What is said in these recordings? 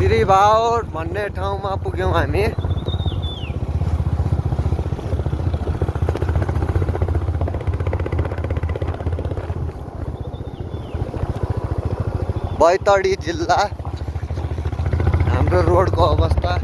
गिरिभाउट भन्ने ठाउँमा पुग्यौँ हामी। बैतडी जिल्ला। हाम्रो रोडको अवस्था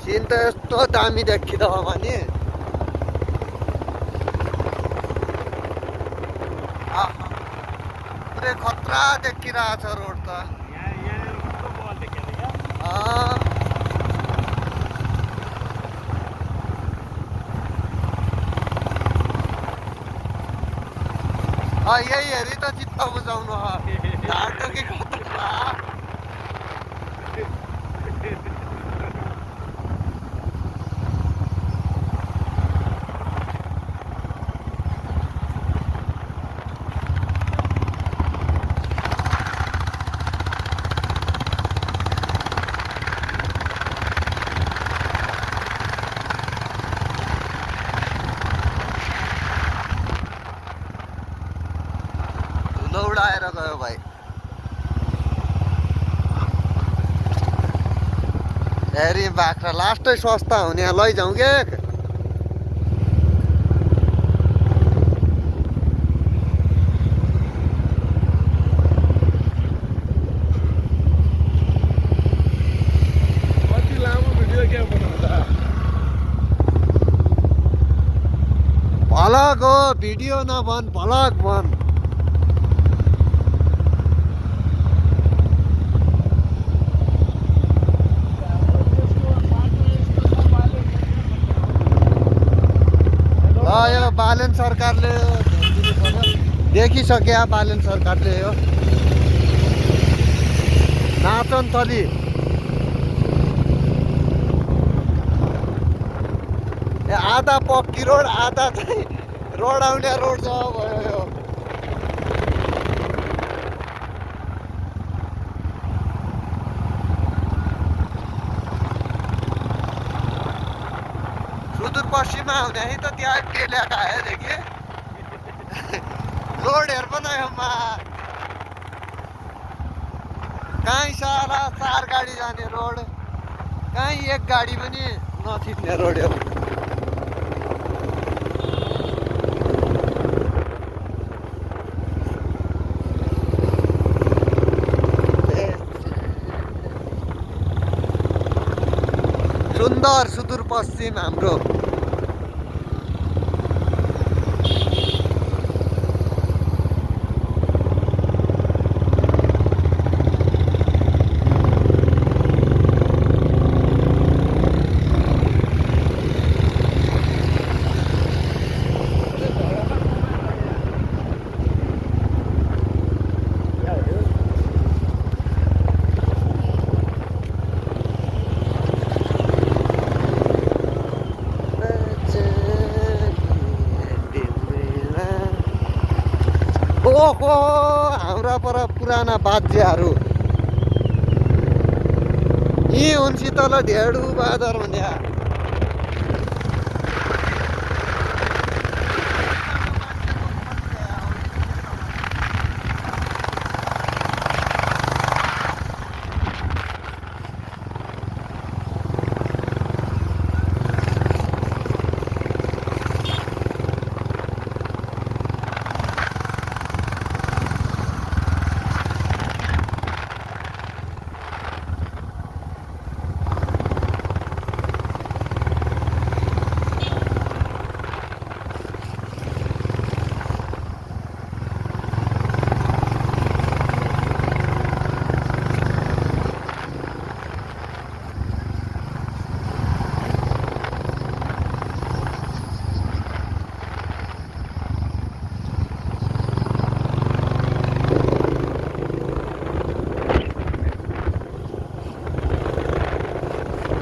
सीन त यस्तो दामी देखिँदो भने पुरै खतरा देखिरहेछ रोड त। यही हेरी त चित्त बुझाउनु घाटो कि खतरा। उडाएर गयो भाइ। हेरी बाख्रा लास्टै सस्ता हुने लैजाउँ के। कति लामो भिडियो क्या बनाउँदा? भलग हो, भिडियो नभन भलग भन। यो बालेन सरकारले देखिसक्यो। बालेन सरकारले यो नाचन थली आधा पक्की रोड आधा चाहिँ रोड आउने रोड छ भयो यो। सुदूरपश्चिममा हुँदाखेरि त त्यहाँ के ल्याएको आयो देखि रोड हेर पनि कहीँ सारा 4 गाडी जाने रोड, कहीँ 1 गाडी पनि नथिच्ने रोड हो। सुन्दर सुदूरपश्चिम हाम्रो। ओहो हाम्रा पुराना बाजेहरू यी हुन्सित ल ढेडु बादर भन्या।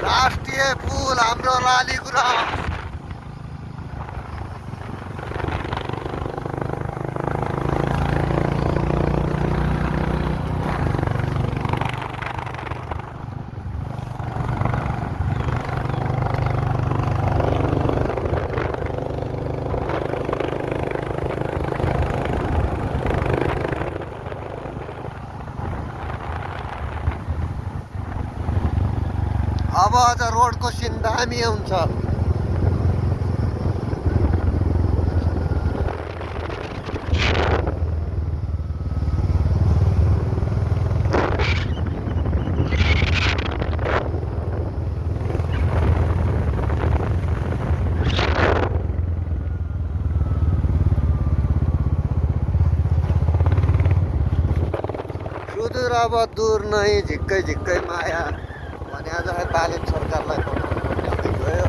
राष्ट्रिय पुल हाम्रो लालीगुराँस। अब अझ रोडको सिन दामी हुन्छ। सुदूर अब दूर नै झिक्कै झिक्कै माया भने आज बालन सरकारलाई बनाउनु पर्ने हुँदै गयो।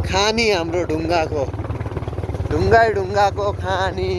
खानी हाम्रो ढुङ्गाको खानी।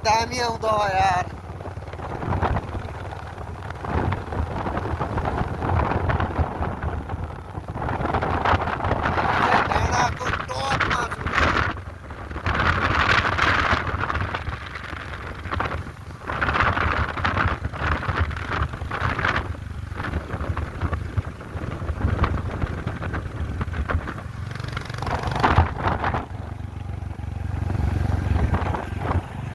दामी आउँदो हो यार